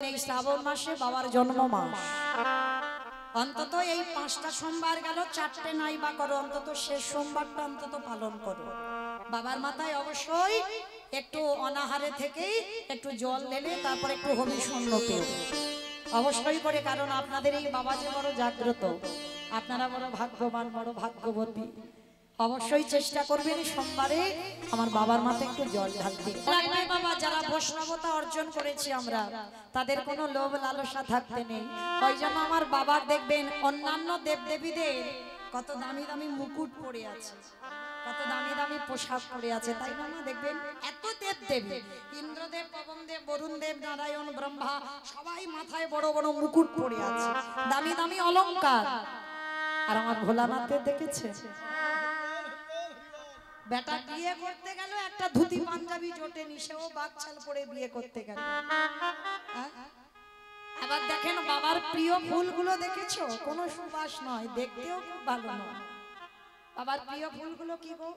এই শ্রাবণ মাসে বাবার জন্ম মাস, অন্তত এই 5টা সোমবার গেল, 4টে নাই বা করো, অন্তত শেষ সোমবারটা অন্তত পালন করো। বাবার মাথায় অবশ্যই একটু অনাহারে থেকেই একটু জল ঢেলে তারপর একটু হবি শূন্য পেও অবশ্যই করে, কারণ আপনাদের এই বাবা যে বড় জাগ্রত, আপনারা বড় ভাগ্যবান, বড় ভাগ্যবতী। অবশ্যই চেষ্টা করবেন সোমবারে আমার বাবার মাথায় একটু জল ঢালতে। বাবা যারা বৈষ্ণবতা অর্জন করেছি আমরা, তাদের কোনো লোভ লালসা থাকতে নেই। ওই জন্য আমার বাবার দেখবেন অন্যান্য দেবদেবীদের কত দামি দামি মুকুট পরে আছে, কত দামি দামি পোশাক পরে আছে, তাই না? দেখবেন এত দেবদেবী, ইন্দ্রদেব, পবনদেব, বরুণদেব, নারায়ণ, ব্রহ্মা, সবাই মাথায় বড় বড় মুকুট পরে আছে, দামি দামি অলংকার। আর আমার ভোলানাথের দেখেছে, বেটা বিয়ে করতে গেল একটা ধুতি পাঞ্জাবি জোটেনি, সেও বাকছাল পরে বিয়ে করতে গেল। আবার দেখেন বাবার প্রিয় ফুলগুলো দেখেছো, কোনো সুবাস নয়, দেখতেও খুব ভালো নয়। বাবার প্রিয় ফুলগুলো কি গো?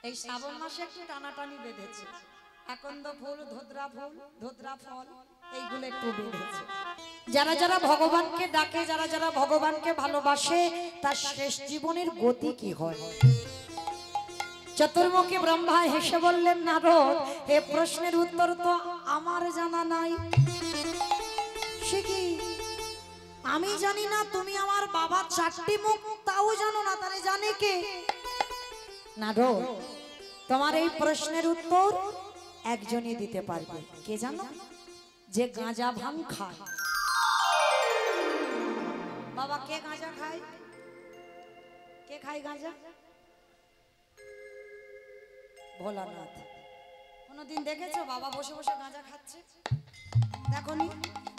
এই শ্রাবণ মাসে একটু টানাটানি বেঁধেছে, আকন্দ ফুল, ধোদ্রা ফল, এইগুলো একটু বেঁধেছে। যারা যারা ভগবানকে ডাকে, যারা যারা ভগবানকে ভালোবাসে, তার শেষ জীবনের গতি কি হয়? চতুর্মুখী ব্রহ্মা হেসে বললেন, নারদ, এ প্রশ্নের উত্তর তো আমার জানা নাই। সে কি? আমি জানি না, তুমি আমার বাবার 4টি মুখ তাও জানো না, তাহলে জানে কে? নারদ, তোমার এই প্রশ্নের উত্তর একজনই দিতে পারবে। কে জানো? যে গাঁজা ভাং খায়। বাবা কে গাঁজা খায়? কে খায় গাঁজা? ভোলানাথ। কোনদিন দেখেছো বাবা বসে বসে গাঁজা খাচ্ছে? দেখনি?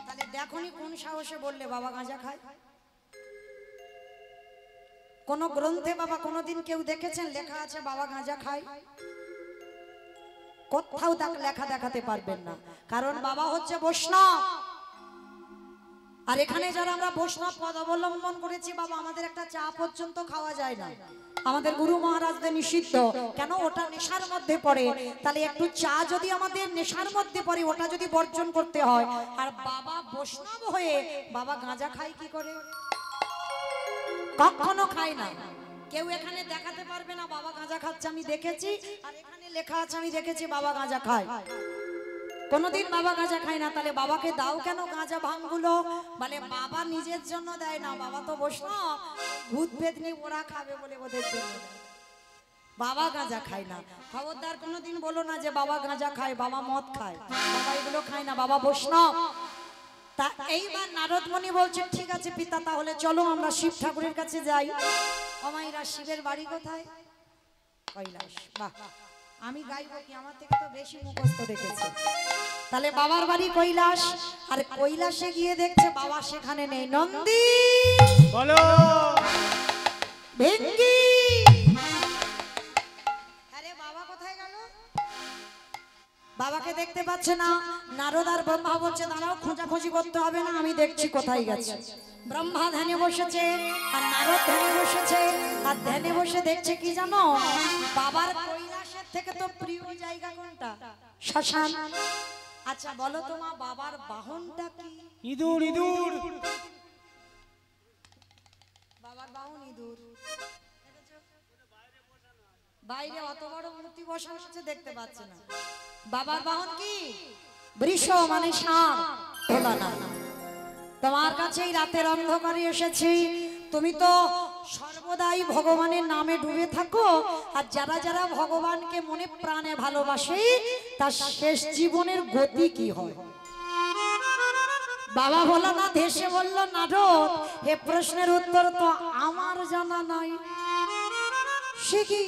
তাহলে দেখনি কোন সাহসে বললে বাবা গাঁজা খায়? কোন গ্রন্থে বাবা কোনদিন কেউ দেখেছেন লেখা আছে বাবা গাঁজা খায়? কোথাও লেখা দেখাতে পারবেন না, কারণ বাবা হচ্ছে বৈষ্ণব। আর এখানে যারা আমরা বৈষ্ণব পদ অবলম্বন করেছি বাবা, আমাদের একটা চা পর্যন্ত খাওয়া যায় না, আমাদের গুরু মহারাজদের নিষিদ্ধ। কেন? ওটা নেশার মধ্যে পড়ে। তাহলে একটু চা যদি আমাদের নেশার মধ্যে পড়ে, ওটা যদি বর্জন করতে হয়, আর বাবা বৈষ্ণব হয়ে বাবা গাঁজা খায় কি করে? কখনো খায় না। কেউ এখানে দেখাতে পারবে না বাবা গাঁজা খাচ্ছে, আমি দেখেছি, আর এখানে লেখা আছে আমি দেখেছি বাবা গাঁজা খায়। কোনদিন বাবা গাঁজা খায় না। তাহলে বাবাকে দাও কেন গাঁজা ভাঙগুলো? বলে বাবা নিজের জন্য দেয় না, বাবা তো বৈষ্ণব, ভূত পেতনি ওরা খাবে বলে ওদের জন্য। বাবা গাঁজা খায় না। খবরদার কোনদিন বলো না যে বাবা গাঁজা খায়, বাবা মদ খায়, বাবা এগুলো খায় না, বাবা বৈষ্ণব। তা এইবার নারদ মুনি বলছেন, ঠিক আছে পিতা, তাহলে চলো আমরা শিব ঠাকুরের কাছে যাই। অমাইরা, শিবের বাড়ি কোথায়? কৈলাস। বাহ, আমি গাইবো কি? আমার থেকে তো বেশি মুখস্থ দেখেছে। তাহলে বাবার বাড়ি কৈলাস, আর কৈলাসে গিয়ে দেখছে বাবা সেখানে নেই। নন্দী বলো, ভেঙ্গি, আরে বাবা কোথায় গেল? বাবাকে দেখতে পাচ্ছে না। নারদ আর ব্রহ্মা বলছে, দাঁড়াও, খোঁজাখুঁজি করতে হবে না, আমি দেখছি কোথায় গেছে। ব্রহ্মা ধ্যানে বসেছে আর নারদ ধ্যানে বসেছে, আর ধ্যানে বসে দেখছে কি জানো? বাবার কৈলাসের থেকে তো প্রিয় জায়গা কোনটা? শ্মশান। আচ্ছা বলো তো মা, বাবার বাহনটা কি? ইঁদুর। ইঁদুর, বাবার বাহন ইঁদুর। বাইরে অত বড় মূর্তি বসানো আছে, দেখতে পাচ্ছে না। বাবার বাহন কি? বৃষ, মানে সাপ। ভোলানাথ, তোমার কাছেই রাতের অন্ধকারে এসেছি। তুমি তো সর্বদাই ভগবানের নামে ডুবে থাকো, আর যারা যারা ভগবানকে মনে প্রাণে ভালোবাসে, তার শেষ জীবনের গতি কি হয়? বাবা ভোলানাথ হেসে বলল, নারদ, এ প্রশ্নের উত্তর তো আমার জানা নাই। সে কি?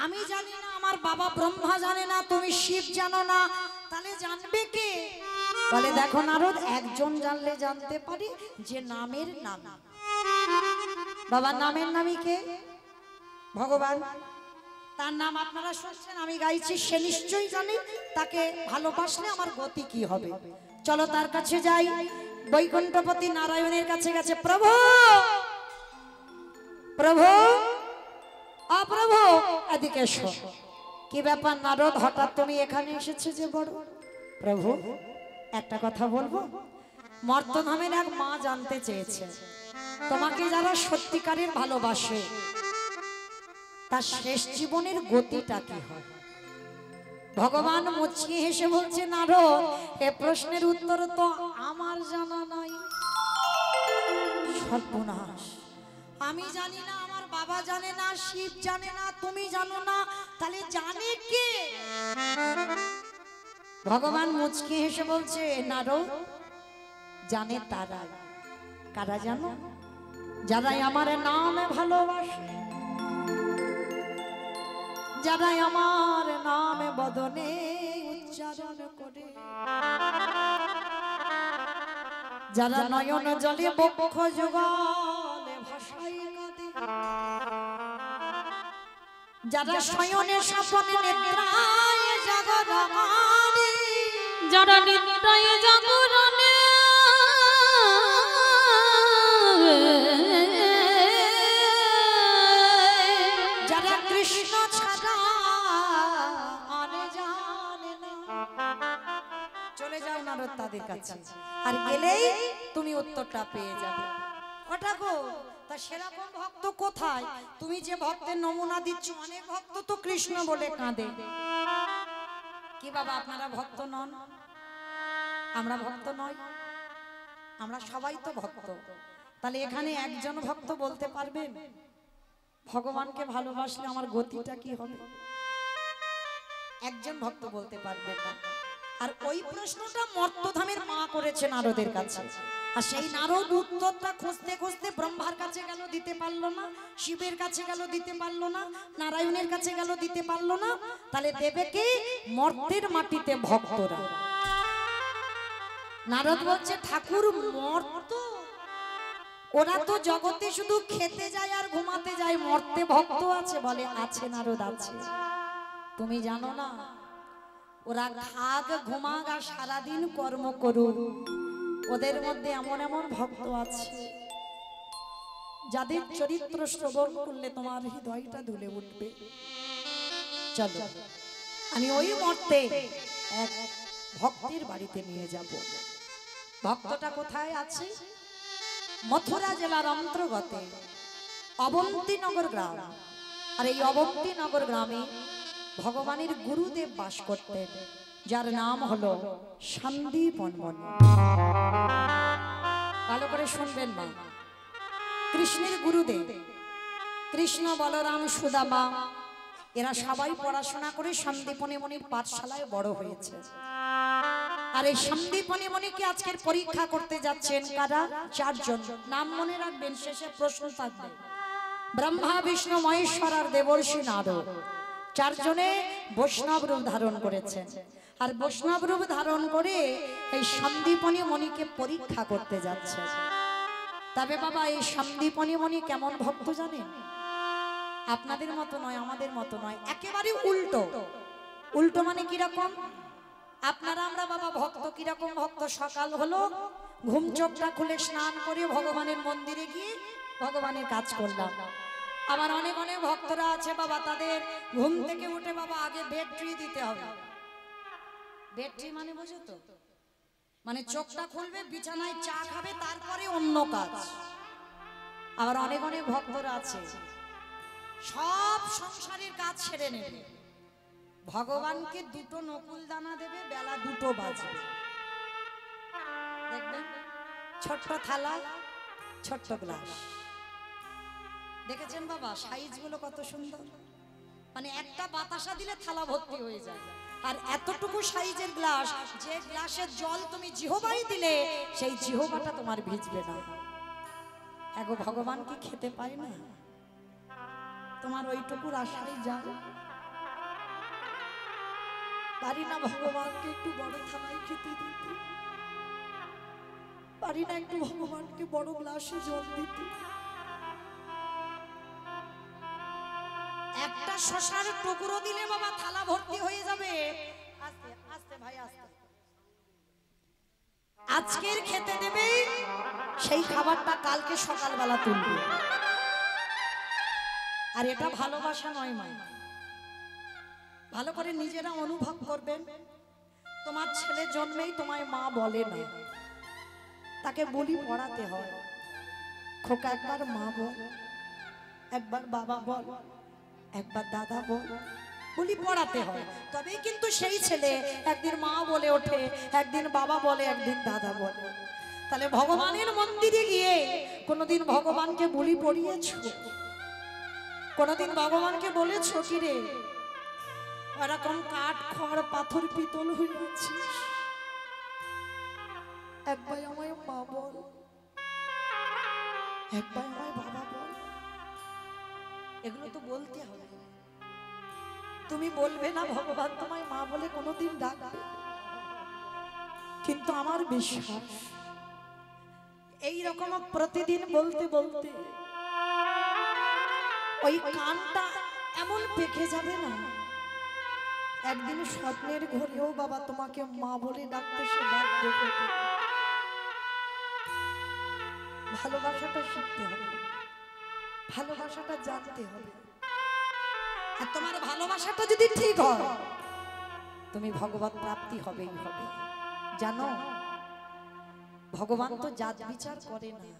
আমি জানি না, আমার বাবা ব্রহ্মা জানে না, তুমি শিব জানো না, তাহলে জানবে কে? বলে, দেখো নারদ, একজন জানলে জানতে পারি, যে নামের নাম। বাবার নামের নামই কে? ভগবান। তার নাম আপনারা শুনছেন, আমি গাইছি, সে নিশ্চয়ই জানে তাকে ভালোবাসলে আমার গতি কি হবে। চলো তার কাছে যাই। বৈকুণ্ঠপতি নারায়ণের কাছে গেছে। প্রভু, প্রভু, অপ্রভু, এদিকে এসো। কি ব্যাপার নারদ, হঠাৎ তুমি এখানে এসেছো যে? বড় প্রভু, একটা কথা বলবো, মর্তধামের এক মা জানতে চেয়েছে তোমাকে যারা সত্যিকারের ভালোবাসে তার শেষ জীবনের গতিটা কি হয়। ভগবান মুচকি হেসে বলছে, নারদ, এ প্রশ্নের উত্তর তো আমার জানা নাই। সর্বনাশ, আমি জানি না, আমার বাবা জানে না, শিব জানে না, তুমি জানো না, তাহলে জানে কে? ভগবান মুচকি হেসে বলছে, নারদ, জানে তারা। কারা জানো? যারাই আমার নামে ভালোবাসে, যারা আমার নামে বদনে উচ্চারণ করে, যারা নয়ন জলে বক্ষ যুগলে ভাষায় কাঁদে, যারা শয়নে স্বপনে নিদ্রায় জাগরণে, যারা নিদ্রায় জাগরণে যারা কৃষ্ণ ছাড়া আর জানে না, চলে যাও নারদ তাদের কাছে, আর গেলেই তুমি উত্তরটা পেয়ে যাবে। ওটা গো, তা সেরকম ভক্ত কোথায়? তুমি যে ভক্তের নমুনা দিচ্ছ, অনেক ভক্ত তো কৃষ্ণ বলে কাঁদে। কি বাবা, আপনারা ভক্ত নন? আমরা ভক্ত নই? আমরা সবাই তো ভক্ত। তাহলে এখানে একজন ভক্ত বলতে পারবেন ভগবানকে ভালোবাসলে আমার গতিটা কি হবে? একজন ভক্ত বলতে পারবেন না। আর ওই প্রশ্নটা মর্তধামের মা করেছে নারদের কাছে, আর সেই নারদ উত্তরটা খুঁজতে খুঁজতে ব্রহ্মার কাছে গেল, দিতে পারলো না, শিবের কাছে গেল, দিতে পারলো না, নারায়ণের কাছে গেল, দিতে পারলো না, তাহলে দেবে কি? মর্তের মাটিতে ভক্তরা। নারদ বলছে, ঠাকুর, মর্ত ওরা তো জগতে শুধু খেতে যায় আর ঘুমাতে যায়, মর্তে ভক্ত আছে? বলে আছে নারদ, আছে। তুমি জানো না, ওরা খাগ ঘুমাগ আর সারাদিন কর্ম করুক, ওদের মধ্যে এমন এমন ভক্ত আছে যাদের চরিত্র শ্রবণ করলে তোমার হৃদয়টা দুলে উঠবে। চলো, আমি ওই মর্তে এক ভক্তের বাড়িতে নিয়ে যাব। ভক্তটা কোথায় আছে? মথুরা জেলার অন্তর্গতে অবন্তীনগর গ্রাম। আর এই অবন্তীনগর গ্রামে ভগবানের গুরুদেব বাস করতেন, যার নাম হলো সন্দীপন মুনি। ভালো করে শুনবেন মা, কৃষ্ণের গুরুদেব, কৃষ্ণ, বলরাম, সুদামা, এরা সবাই পড়াশোনা করে সন্দীপনী মুনির পাঠশালায় বড় হয়েছে। আর এই সন্দীপনী মুনিকে আজকের পরীক্ষা করতে যাচ্ছেন কারা? চারজন। নাম মনে রাখবেন, শেষে প্রশ্ন থাকবে। ব্রহ্মা, বিষ্ণু, মহেশ্বর আর দেবর্ষি নারদ, চারজনে বৈষ্ণব রূপ ধারণ করেছেন। আর বৈষ্ণব রূপ ধারণ করে এই সন্দীপনী মুনিকে পরীক্ষা করতে যাচ্ছে। তবে বাবা, এই সন্দীপনী মুনি কেমন ভক্ত জানেন? আপনাদের মতো নয়, আমাদের মতো নয়, একেবারে উল্টো। উল্টো মানে কিরকম? আপনারা আমরা বাবা ভক্ত কিরকম ভক্ত? সকাল হলো, ঘুম চোখটা খুলে স্নান করে ভগবানের মন্দিরে গিয়ে ভগবানের কাজ করলাম। আবার অনেক অনেক ভক্তরা আছে বাবা, তাদের ঘুম থেকে উঠে বাবা আগে বেড ট্রি দিতে হবে। বেড ট্রি মানে বোঝো তো? মানে চোখটা খুলবে, বিছানায় চা খাবে, তারপরে অন্য কাজ। আবার অনেক অনেক ভক্তরা আছে সব সংসারের কাজ ছেড়ে নেবে, ভগবানকে দুটো নকুল দানা দেবে, বেলা 2টো বাজবে। দেখবেন ছোট্ট থালা, ছোট্ট গ্লাস, দেখেছেন বাবা সাইজ গুলো কত সুন্দর? মানে একটা বাতাসা দিলে থালা ভর্তি হয়ে যায়। আর এতটুকু সাইজের গ্লাস, যে গ্লাসের জল তুমি জিহবাই দিলে সেই জিহবাটা তোমার ভিজবে না। এগো ভগবান কি খেতে পায় না? তোমার ওইটুকুর আশাই যায়। পারি না ভগবানকে একটু বড় থালায় খেতে দিতে, পারি না একটু ভগবানকে বড় গ্লাসে জল দিতে। একটা শশার টুকরো দিলে বাবা থালা ভর্তি হয়ে যাবে। আস্তে আস্তে ভাই, আস্তে। আজকের খেতে দেবে, সেই খাবারটা কালকে সকালবেলা তুলবে। আর এটা ভালোবাসা নয় মা। ভালো করে নিজেরা অনুভব করবেন। তোমার ছেলে জন্মেই তোমায় মা বলে না, তাকে বলি পড়াতে হয়। খোকা একবার মা বল, একবার বাবা বল, একবার দাদা বল, বলি পড়াতে হয়। তবেই কিন্তু সেই ছেলে একদিন মা বলে ওঠে, একদিন বাবা বলে, একদিন দাদা বলে। তাহলে ভগবানের মন্দিরে গিয়ে কোনোদিন ভগবানকে বলি পড়িয়েছ? কোনোদিন ভগবানকে বলেছ কি রে ওরকম কাঠ খড় পাথর পিতল হয়ে আছিস, একবার আমায় মা বল, একবার আমায় বাবা বল? এগুলো তো বলতে হবে। তুমি বলবে না ভগবান তোমায় মা বলে কোনোদিন ডাকবে? কিন্তু আমার বিশ্বাস এই রকম প্রতিদিন বলতে বলতে ওই কানটা এমন পেকে যাবে না, একদিন স্বপ্নের ঘরেও বাবা তোমাকে মা বলে ডাকতে সে বাধ্য হবে। ভালোবাসাটা শিখতে হবে, ভালোবাসাটা জানতে হবে। আর তোমার ভালোবাসাটা যদি ঠিক হয়, তুমি ভগবত প্রাপ্তি হবেই হবে। জানো ভগবান তো জাত বিচার করে না।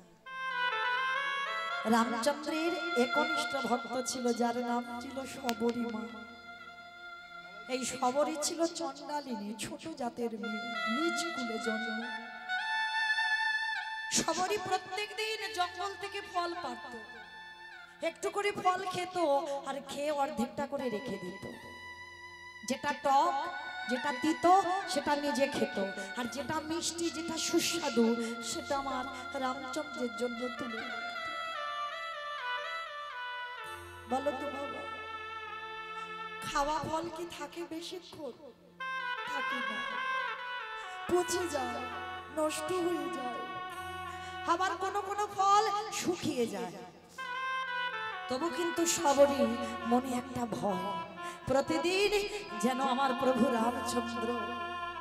রামচন্দ্রের একনিষ্ঠ ভক্ত ছিল যার নাম ছিল শবরী মা। এই শবরী ছিল চণ্ডালিনী, ছোট জাতের মেয়ে, নিজ কুলে জন্ম। শবরী প্রত্যেক দিন জঙ্গল থেকে ফল পাড়ত, একটু করে ফল খেত আর খেয়ে অর্ধেকটা করে রেখে দিত। যেটা টক, যেটা তিতো সেটা নিজে খেত, আর যেটা মিষ্টি, যেটা সুস্বাদু সেটা আমার রামচন্দ্রের জন্য তুলে রাখত। বলো তো বাবা, খাওয়া ফল কি থাকে বেশিক্ষণ? থাকে না, পচে যায়, নষ্ট হয়ে যায়। আবার কোনো কোনো ফল শুকিয়ে যায়। তবু কিন্তু সবরই মনে একটা ভয়, প্রতিদিন যেন আমার প্রভু রামচন্দ্র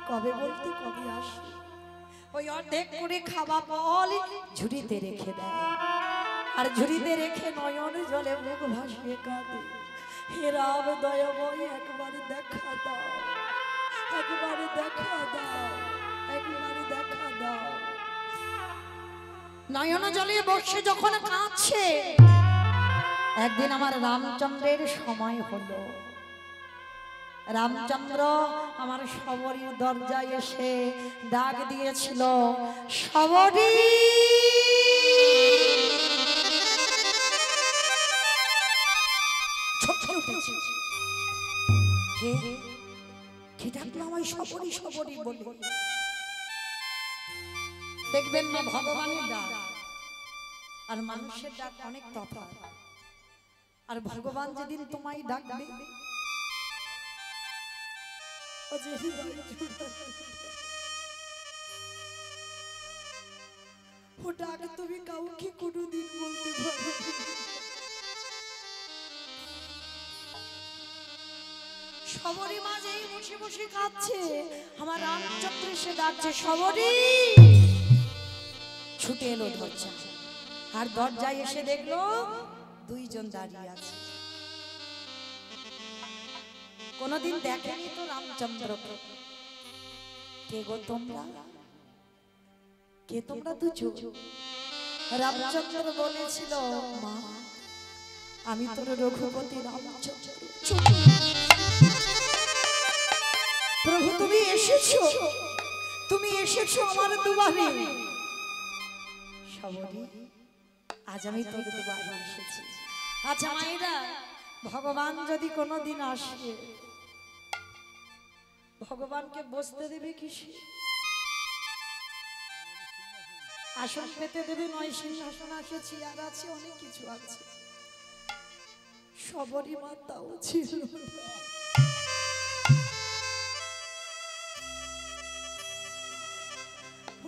কবে বলতে কবে আসে। ওই অর্ধেক করে খাওয়া ফল ঝুড়িতে রেখে দেয়, আর ঝুড়িতে রেখে নয়ন জলে মুখ ভাসিয়ে কাঁদে, হে রাম দয়াময় একবার দেখা দাও, একবার দেখা দাও, একবার দেখা দাও। নয়ন জলে বসে যখন কাঁদছে, একদিন আমার রামচন্দ্রের সময় হলো। রামচন্দ্র আমার শবরীর দরজায় এসে ডাক দিয়েছিল, শবরী। কে ডাকলো আমায় শবরী শবরী বলে? দেখবেন না ভগবানের ডাক আর মানুষের ডাক অনেক তফাৎ। আর ভগবান যেদিন তোমায় ডাকবে, ও ডাক তুমি কাউকে কোনোদিন বলতে পারো। শবরী মা যেই বসে বসে কাঁদছে, আমার রামচন্দ্র এসে ডাকছে, শবরী। ছুটে এলো দরজা, আর দরজায় এসে দেখলো দুইজন দাঁড়িয়ে আছে। কোনদিন দেখেনি তো রামচন্দ্রকে। কে গো তোমরা? কে তোমরা দুজন? রামচন্দ্র বলেছিল, মা আমি তোর রঘুপতি রামচন্দ্র। প্রভু তুমি এসেছো, তুমি এসেছো আমার দুয়ারে। শবরী আজ আমি তোর দুয়ারে এসেছি। আচ্ছা মায়েরা, ভগবান যদি কোনোদিন আসে, ভগবানকে বসতে দেবে কিসে? আসন পেতে দেবে নয়, সিংহাসন আছে, চেয়ার আছে, অনেক কিছু আছে। শবরী মাতাও ছিল।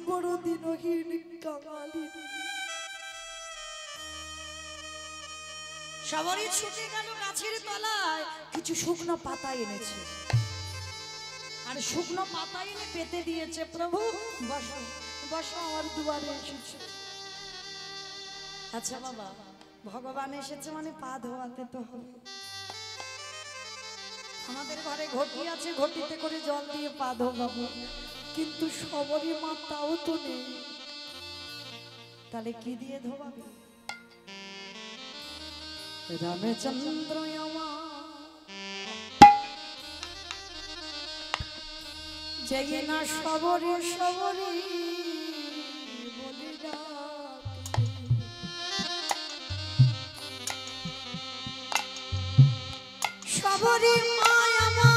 বড় দিনহীন কাঙালিনী। শবরী ছুটে গেল গাছের তলায়, কিছু শুকনো পাতা এনেছে, আর শুকনো পাতা এনে পেতে দিয়েছে। প্রভু বসো, বসো, আমার দুয়ারে এসেছে। আচ্ছা বাবা, ভগবান এসেছে মানে পা ধোয়াতে তো হবে। আমাদের ঘরে ঘটি আছে, ঘটিতে করে জল দিয়ে পা ধোবো, কিন্তু সবরই মা তাও তো নেই, তাহলে কি দিয়ে ধোবাবে? রামচন্দ্র আমার যে না সবরে সবরে বলে ডাকে, সবরে মায়া মা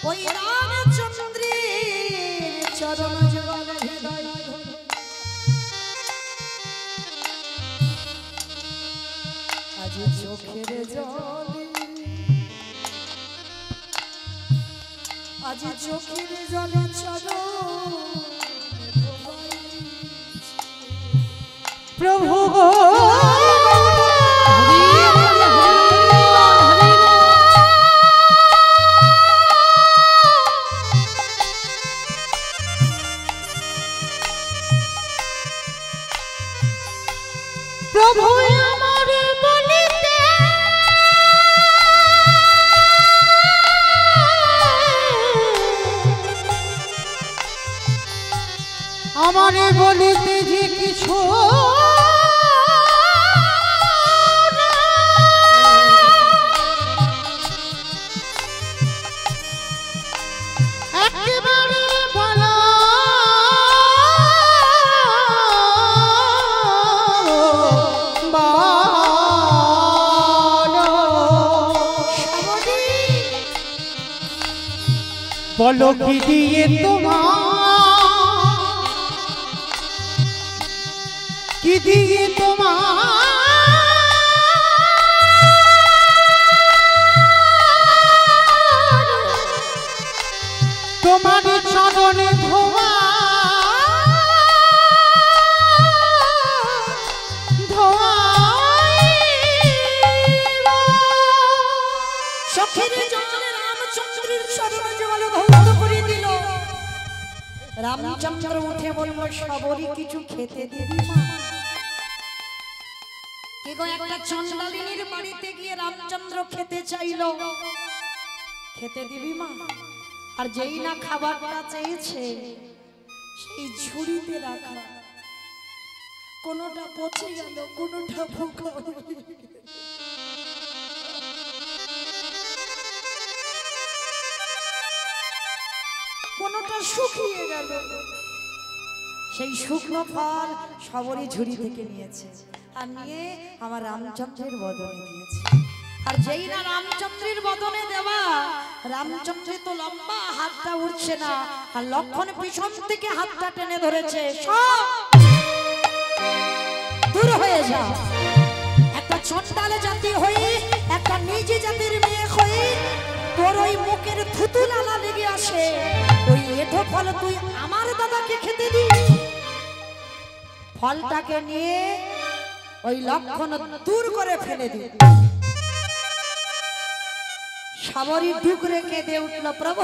ওই রামচন্দ্রের চরণ যুগল হৃদয় ধরে, আজ চোখের জলে, আজ চোখের জলে চরণ প্রভু গো প্রভু আমার বলিতে আমারে বলিতে যে কিছু একেবারে বলা বলো কি দিয়ে তোমার, কি দিয়ে তোমার চরণে ধোয়া ধোয়া চোখের জলে রামচন্দ্রের চরণ যুগল ধৌত করে দিল। রামচন্দ্র উঠে বলল, সবরই কিছু খেতে দিবি মা? কে গো একটা চন্ডালিনীর বাড়িতে গিয়ে রামচন্দ্র খেতে চাইল, খেতে দিবি মা? আর যেই না খাবারটা চেয়েছে, সেই ঝুড়িতে রাখা কোনোটা পচে গেল, কোনোটা পোকা হয়ে গেল। কোনোটা শুকিয়ে গেল, সেই শুকনো ফল সবরই ঝুড়ি থেকে নিয়েছে, আর নিয়ে আমার রামচন্দ্রের বদনে দিয়েছে। আর যেই না রামচন্দ্রের বদনে দেওয়া, রামচন্দ্রের তো লম্বা হাতটা উঠছে না, আর লক্ষণ পিছন থেকে হাতটা টেনে ধরেছে, সব দূর হয়ে যা। একটা চন্ডাল জাতি হয়ে, একটা নিজে জাতির মেয়ে হয়ে তোর ওই মুখের থুতু লালা লেগে আসে, ওই এঠো ফল তুই আমার দাদাকে খেতে দিস? ফলটাকে নিয়ে ওই লক্ষণ দূর করে ফেলে দি। সবরই ডুকরে কেঁদে উঠল, প্রভু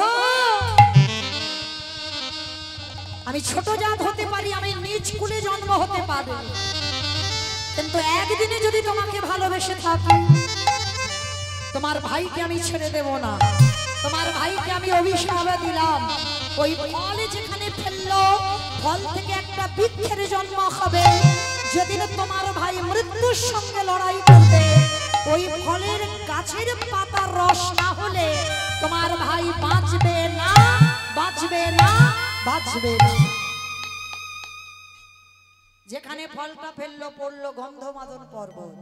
আমি ছোট জাত হতে পারি, আমি নিজ কুলে জন্ম হতে পারি, কিন্তু একদিনে যদি তোমাকে ভালোবেসে থাকি, তোমার ভাইকে আমি ছেড়ে দেব না। তোমার ভাইকে আমি অভিশাপ দিলাম, ওই ফল যেখানে ফেললো, ফল থেকে একটা বৃক্ষের জন্ম হবে। যেদিন তোমার ভাই মৃত্যুর সঙ্গে লড়াই করবে, ওই ফলের গাছের পাতার রস না হলে তোমার ভাই বাঁচবে না, বাঁচবে না, বাঁচবে না। যেখানে ফলটা ফেললো, পড়লো গন্ধমাদন পর্বত,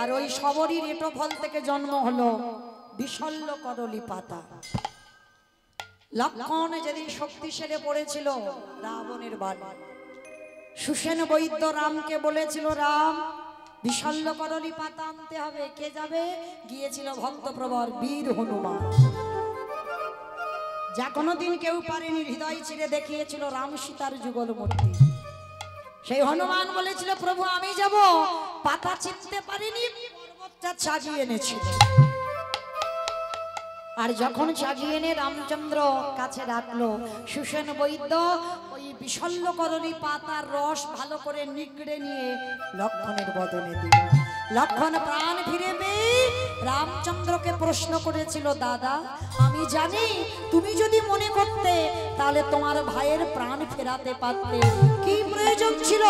আর ওই সবরই রেটো ফল থেকে জন্ম হলো বিশল্য করলি পাতা। লক্ষণ যেদিন শক্তি সেরে পড়েছিল রাবণের বাড়ি, সুসেন বৈদ্য রামকে বলেছিল, রাম বিশল্য করলি পাতা আনতে হবে। কে যাবে? গিয়েছিল ভক্তপ্রবর বীর হনুমান, যা কোনোদিন কেউ পারেনি, হৃদয় চিরে দেখিয়েছিল রাম সীতার যুগল মূর্তি। সেই হনুমান বলেছিল, প্রভু আমি যাব, পাতা চিনতে পারিনি, পর্বতটা সাজিয়ে এনেছিল। আর যখন সাজিয়ে এনে রামচন্দ্র কাছে রাখলো, সুসেন বৈদ্য ওই বিশল্যকরণী পাতার রস ভালো করে নিগড়ে নিয়ে লক্ষণের বদনে দিল। লক্ষণ প্রাণ ফিরে পেয়ে রামচন্দ্রকে প্রশ্ন করেছিল, দাদা আমি জানি তুমি যদি মনে করতে তাহলে তোমার ভাইয়ের প্রাণ ফেরাতে পারতে, কি প্রয়োজন ছিল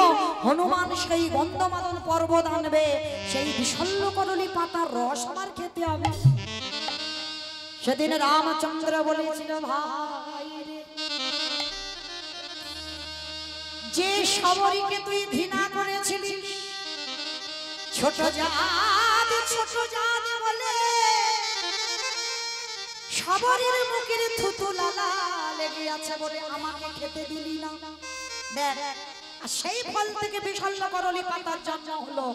হনুমান সেই গন্ধমাদন পর্বত আনবে, সেই বিশল্যকরণী পাতার রস আমার খেতে হবে? সেদিন রামচন্দ্র বলেছিল, ভাই রে, যে সবরীকে তুই ঘৃণা করেছিলিস, ছোট জাত বলে সবরীর মুখের থুতু লালা লেগে আছে বলে আমাকে খেতে দিলি না, দেখ আর সেই ফল থেকে বিশল্যকরণী পাতার জন্ম হলো,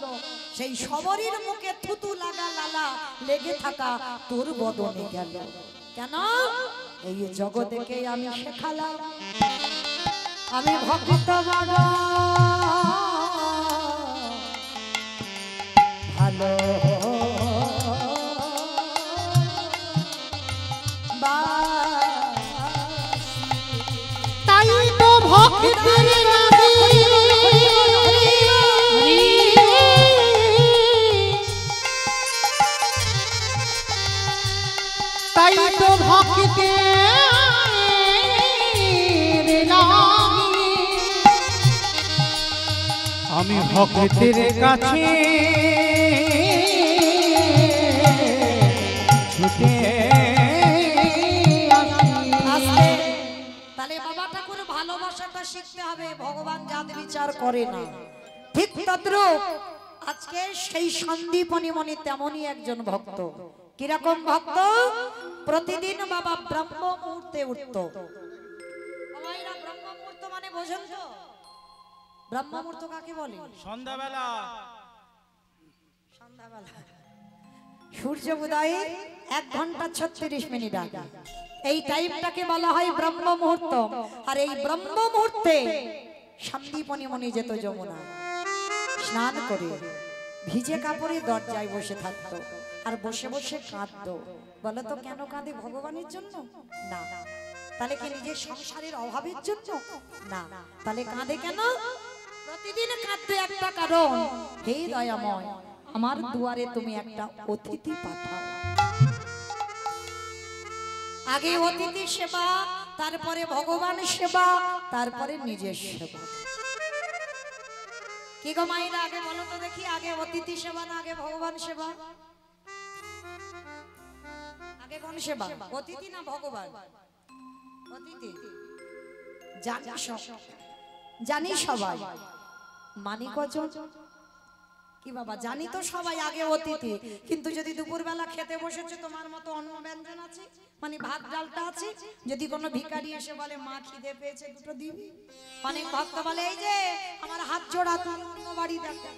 সেই সবরীর মুখে থুতু লাগা লালা লেগে থাকা তোর বদনে গেল কেন? এই জগতেকে আমি শেখালাম আমি ভক্ত বড় ভালো, তাই তো ভক্তের তাই তো ভক্তের আমি ভক্তের কাছে ছুটে আসি। তাহলে বাবা ঠাকুর ভালোবাসাটা শিখতে হবে, ভগবান জাত বিচার করে না। ঠিক তদ্রূপ আজকে সেই সন্দীপনী মনি তেমনই একজন ভক্ত। কিরকম ভক্ত? প্রতিদিন বাবা ব্রহ্ম মুহূর্তে উঠত। বাবাইরা ব্রহ্ম মুহূর্ত মানে বোঝেন তো? ব্রহ্ম মুহূর্ত কাকে বলে? সন্ধ্যাবেলা। সন্ধ্যাবেলা সূর্য উদয়ে 1 ঘন্টা 36 মিনিট আগে এই টাইমটাকে বলা হয় ব্রহ্ম মুহূর্ত। আর এই ব্রহ্ম মুহূর্তে সন্দীপনী মনি যেত যমুনা, স্নান করে ভিজে কাপড়ে দরজায় বসে থাকতো আর বসে বসে কাঁদতো। বলো তো কেন কাঁদে? ভগবানের জন্য না। তাহলে কি নিজের সংসারের অভাবের জন্য না। তাহলে কাঁদে কেন? প্রতিদিন কাঁদতে একটা কারণ, হে দয়াময় আমার দুয়ারে তুমি একটা অতিথি পাঠাও। আগে অতিথি সেবা, তারপরে ভগবান সেবা, তারপরে নিজের সেবা। কি গো মায়েরা আগে বলো তো দেখি, আগে অতিথি সেবা না আগে ভগবান সেবা? আগে কোন সেবা? অতিথি না ভগবান? অতিথি জানি সবাই, মানি কজন? কি বাবা জানি তো সবাই আগে অতিথি, কিন্তু যদি দুপুরবেলা খেতে বসেছো তোমার মতো অন্ন ব্যঞ্জন আছে, মানে ভাত ডালটা আছে, যদি কোনো ভিখারি এসে বলে মা খিদে পেয়েছে দুটো দিবি, অনেক ভক্ত বলে এই যে আমার হাত জোড়া তুমি অন্য বাড়ি দেখো।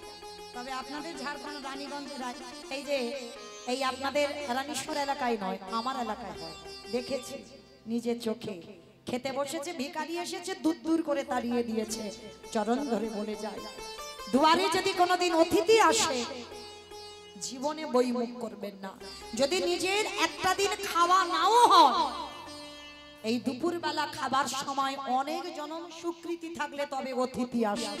তবে আপনাদের ঝাড়খণ্ড রানীগঞ্জের এই যে এই আপনাদের রানীশ্বর এলাকায় নয়, আমার এলাকায় হয়, দেখেছি নিজের চোখে। খেতে বসেছে, ভিখারি এসেছে, দূর দূর করে তাড়িয়ে দিয়েছে, চরণ ধরে বলে যায় দুয়ারে যদি কোনোদিন অতিথি আসে জীবনে বইমুখ করবেন না। যদি নিজের একটা দিন খাওয়া নাও হয়, এই দুপুর বেলা খাবার সময় অনেক জনম স্বীকৃতি থাকলে তবে অতিথি আসে।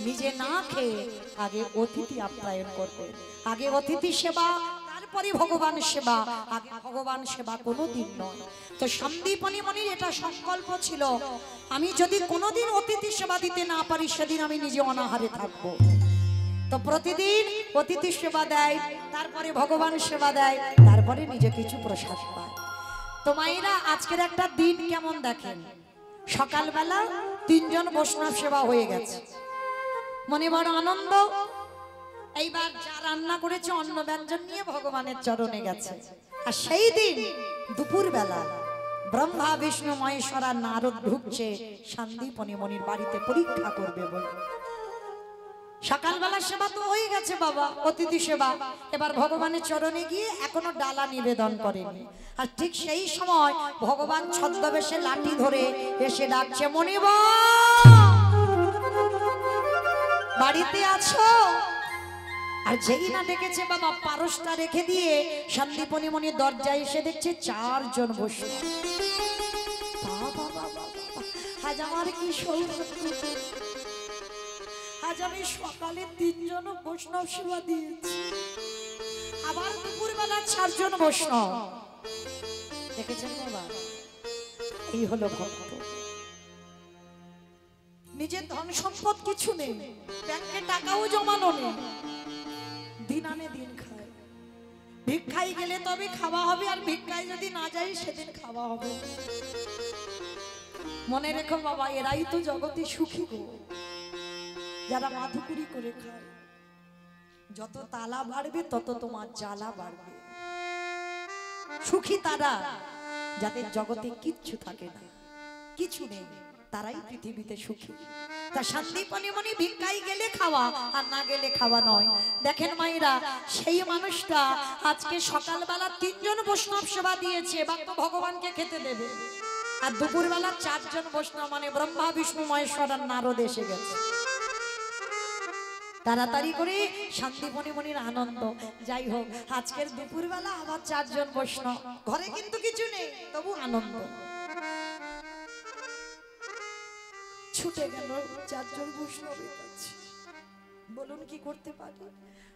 নিজে না খেয়ে আগে অতিথি আপ্যায়ন করবে। আগে অতিথি সেবা, তারপরে ভগবান সেবা। আগে ভগবান সেবা কোনোদিন নয়। তো সন্দীপনী মনির এটা সংকল্প ছিল, আমি যদি কোনোদিন অতিথি সেবা দিতে না পারি সেদিন আমি নিজে অনাহারে থাকবো। তো প্রতিদিন অতিথি সেবা দেয়, তারপরে ভগবান সেবা দেয়, তারপরে নিজে কিছু প্রসাদ পায়। তো মায়েরা আজকের একটা দিন কেমন দেখেন, সকালবেলা 3 জন বৈষ্ণব সেবা হয়ে গেছে, মনে বড় আনন্দ। এইবার যা রান্না করেছে অন্ন ব্যঞ্জন নিয়ে ভগবানের চরণে গেছে। আর সেই দিন দুপুর বেলা ব্রহ্মা বিষ্ণু মহেশ্বর আর নারদ ঢুকছে সন্দীপনী মনির বাড়িতে পরীক্ষা করবে বলে। সকালবেলা সেবা তো হয়ে গেছে বাবা, অতিথি সেবা। এবার ভগবানের চরণে গিয়ে এখনো ডালা নিবেদন করেনি। আর ঠিক সেই সময় ভগবান ছদ্মবেশে লাঠি ধরে এসে ডাকছে, মনিবর বাড়িতে আছো? আর যেই না ডেকেছে বাবা, পারসটা রেখে দিয়ে সন্দীপনী মনি দরজায় এসে দেখছে 4 জন বসে। আজ আমার কি সৌভাগ্য, আজ আমি সকালে 3 জন বৈষ্ণব সেবা দিয়েছি, আবার দুপুরবেলা 4 জন বৈষ্ণব। দেখেছেন বাবা, এই হলো ভক্ত। নিজের ধন সম্পদ কিছু নেই, ব্যাংকে টাকাও জমানো নেই, দিন আনে দিন খায়। ভিক্ষায় গেলে তবে খাওয়া হবে, আর ভিক্ষায় যদি না যাই সেদিন খাওয়া হবে। মনে রেখো বাবা, এরাই তো জগতে সুখী গো, যারা মাধুকুরি করে খায়। যত তালা বাড়বে তত তোমার জ্বালা বাড়বে। সুখী তারা যাদের জগতে কিচ্ছু থাকে না, কিছু নেই, তারাই পৃথিবীতে সুখী। তা সন্দীপনী মনি ভিক্ষায় গেলে খাওয়া, আর না গেলে খাওয়া নয়। দেখেন মায়েরা, সেই মানুষটা আজকে সকালবেলা 3 জন বৈষ্ণব সেবা দিয়েছে, এবার তো ভগবানকে খেতে দেবে। আর দুপুরবেলা 4 জন বৈষ্ণব, মানে ব্রহ্মা বিষ্ণু মহেশ্বর আর নারদ এসে গেছে। তাড়াতাড়ি করে সন্দীপনী মনির আনন্দ। যাই হোক, আজকের দুপুরবেলা আবার 4 জন বৈষ্ণব, ঘরে কিন্তু কিছু নেই, তবু আনন্দ। ছুটে গেল 4 জন বৈষ্ণবের কাছে। বলুন কি করতে পারি?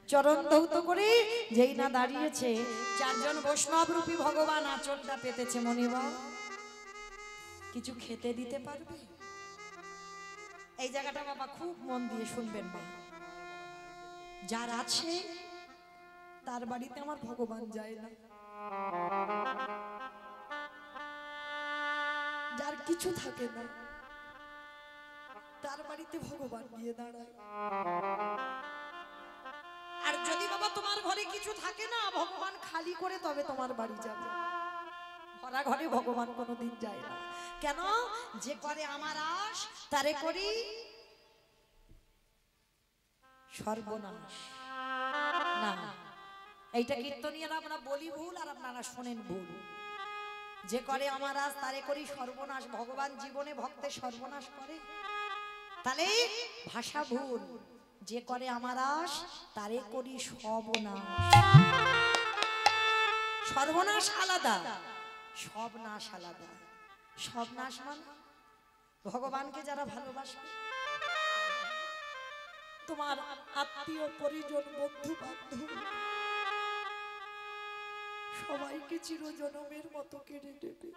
চরণ ধৌত করে যেই না দাঁড়িয়েছে, 4 জন বৈষ্ণব রূপী ভগবান আঁচলটা পেতেছে। মনিবা, কিছু খেতে দিতে পারবে? এই জায়গাটা বাবা খুব মন দিয়ে শুনবেন। মা, যার আছে তার বাড়িতে আমার ভগবান যায় না, যার কিছু থাকে না তার বাড়িতে ভগবান গিয়ে দাঁড়ায়। আর যদি বাবা তোমার ঘরে কিছু থাকে না, ভগবান খালি করে তবে তোমার বাড়ি যাবে। ভরা ঘরে ভগবান কোনোদিন যায় না। কেন? যে করে আমার আশ তারে করি সর্বনাশ। না, এইটা কীর্তনীয়রা আমরা বলি ভুল, আর আপনারা শোনেন ভুল। যে করে আমার আশ তারে করি সর্বনাশ। ভগবান জীবনে ভক্তের সর্বনাশ করে? তাহলে ভাষা ভুল। যে করে আমার আশ তারে করি সর্বনাশ। সর্বনাশ আলাদা, সব নাশ আলাদা। সব নাশ মানে ভগবানকে যারা ভালোবাসবে, তোমার আত্মীয় পরিজন বন্ধু বান্ধব সবাইকে চিরজনমের মতো কেড়ে নেবে।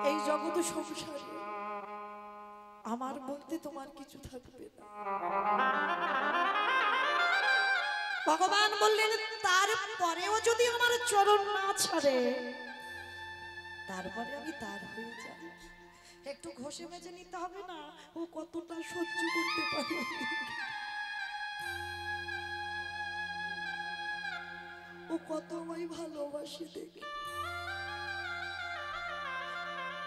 এই জগৎ সংসারে আমার বলতে তোমার কিছু থাকবে না। ভগবান বললেন, তারপরেও যদি আমার চরণ না ছাড়ে, তারপরে আমি তার হয়ে যাই। একটু ঘষে মেজে নিতে হবে না? ও কতটা সহ্য করতে পারে। ও কত আমায় ভালোবাসে দেখে।